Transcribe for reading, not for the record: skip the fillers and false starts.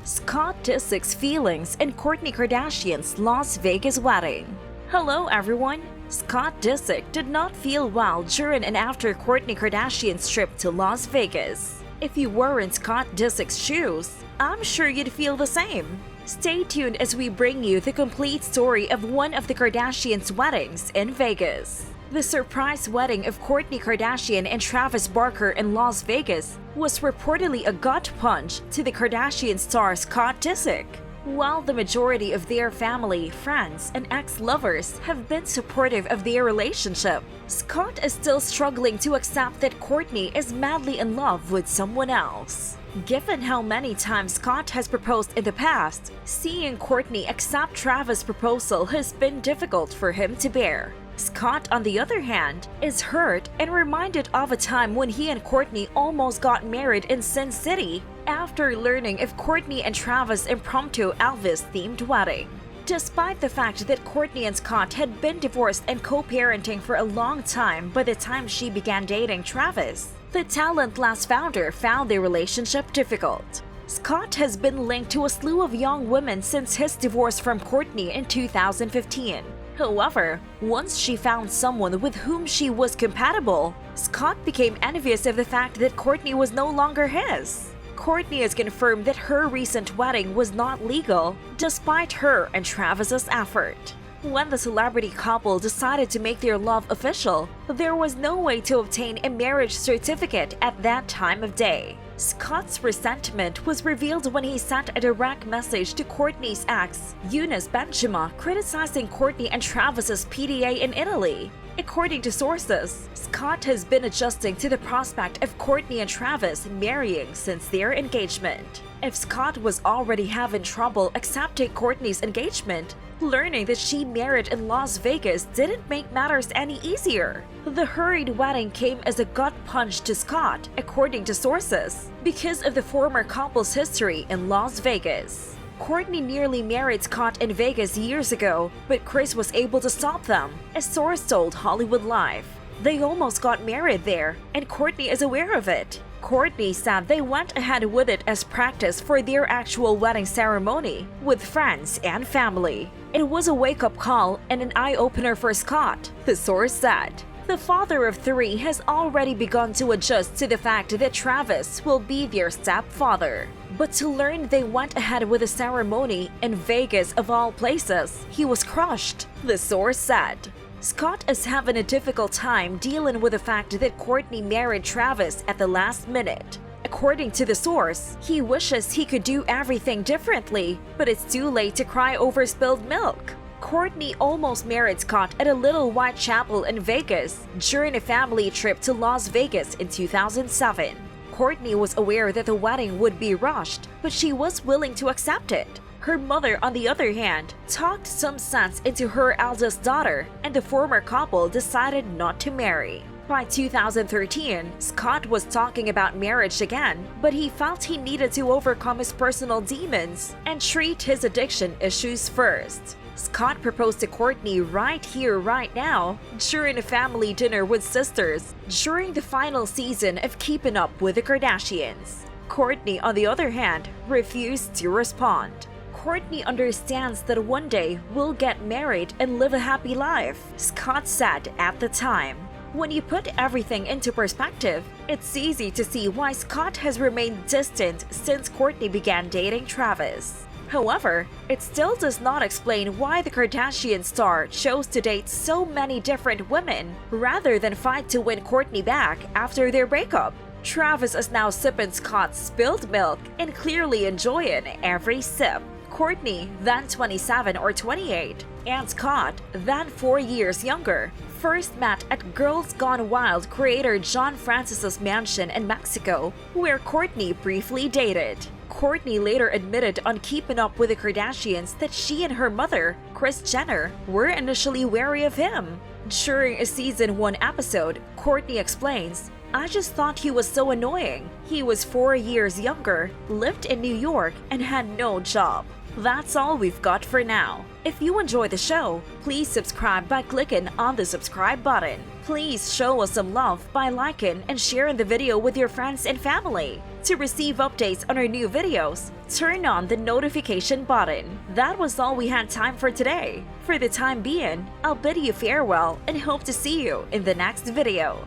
Scott Disick's feelings in Kourtney Kardashian's Las Vegas wedding. Hello everyone! Scott Disick did not feel well during and after Kourtney Kardashian's trip to Las Vegas. If you were in Scott Disick's shoes, I'm sure you'd feel the same. Stay tuned as we bring you the complete story of one of the Kardashians' weddings in Vegas. The surprise wedding of Kourtney Kardashian and Travis Barker in Las Vegas was reportedly a gut punch to the Kardashian star Scott Disick. While the majority of their family, friends, and ex-lovers have been supportive of their relationship, Scott is still struggling to accept that Kourtney is madly in love with someone else. Given how many times Scott has proposed in the past, seeing Kourtney accept Travis' proposal has been difficult for him to bear. Scott, on the other hand, is hurt and reminded of a time when he and Kourtney almost got married in Sin City after learning of Kourtney and Travis' impromptu Elvis-themed wedding. Despite the fact that Kourtney and Scott had been divorced and co-parenting for a long time by the time she began dating Travis, the Talent-less founder found their relationship difficult. Scott has been linked to a slew of young women since his divorce from Kourtney in 2015. However, once she found someone with whom she was compatible, Scott became envious of the fact that Kourtney was no longer his. Kourtney has confirmed that her recent wedding was not legal, despite her and Travis's effort. When the celebrity couple decided to make their love official, there was no way to obtain a marriage certificate at that time of day. Scott's resentment was revealed when he sent a direct message to Kourtney's ex, Eunice Benjamin, criticizing Kourtney and Travis's PDA in Italy. According to sources, Scott has been adjusting to the prospect of Kourtney and Travis marrying since their engagement. If Scott was already having trouble accepting Kourtney's engagement, learning that she married in Las Vegas didn't make matters any easier. The hurried wedding came as a gut punch to Scott, according to sources, because of the former couple's history in Las Vegas. Kourtney nearly married Scott in Vegas years ago, but Kris was able to stop them, a source told Hollywood Live. They almost got married there, and Kourtney is aware of it. Kourtney said they went ahead with it as practice for their actual wedding ceremony, with friends and family. It was a wake-up call and an eye-opener for Scott, the source said. The father of three has already begun to adjust to the fact that Travis will be their stepfather. But to learn they went ahead with a ceremony in Vegas of all places, he was crushed, the source said. Scott is having a difficult time dealing with the fact that Kourtney married Travis at the last minute. According to the source, he wishes he could do everything differently, but it's too late to cry over spilled milk. Kourtney almost married Scott at a little white chapel in Vegas during a family trip to Las Vegas in 2007. Kourtney was aware that the wedding would be rushed, but she was willing to accept it. Her mother, on the other hand, talked some sense into her eldest daughter, and the former couple decided not to marry. By 2013, Scott was talking about marriage again, but he felt he needed to overcome his personal demons and treat his addiction issues first. Scott proposed to Kourtney right here, right now, during a family dinner with sisters during the final season of Keeping Up with the Kardashians. Kourtney, on the other hand, refused to respond. Kourtney understands that one day we'll get married and live a happy life, Scott said at the time. When you put everything into perspective, it's easy to see why Scott has remained distant since Kourtney began dating Travis. However, it still does not explain why the Kardashian star chose to date so many different women rather than fight to win Kourtney back after their breakup. Travis is now sipping Scott's spilled milk and clearly enjoying every sip. Kourtney, then 27 or 28, and Scott, then 4 years younger, first met at Girls Gone Wild creator John Francis's mansion in Mexico, where Kourtney briefly dated. Kourtney later admitted on Keeping Up with the Kardashians that she and her mother, Kris Jenner, were initially wary of him. During a season 1 episode, Kourtney explains, "I just thought he was so annoying. He was 4 years younger, lived in New York, and had no job. That's all we've got for now. If you enjoy the show, please subscribe by clicking on the subscribe button. Please show us some love by liking and sharing the video with your friends and family. To receive updates on our new videos, turn on the notification button. That was all we had time for today. For the time being, I'll bid you farewell and hope to see you in the next video.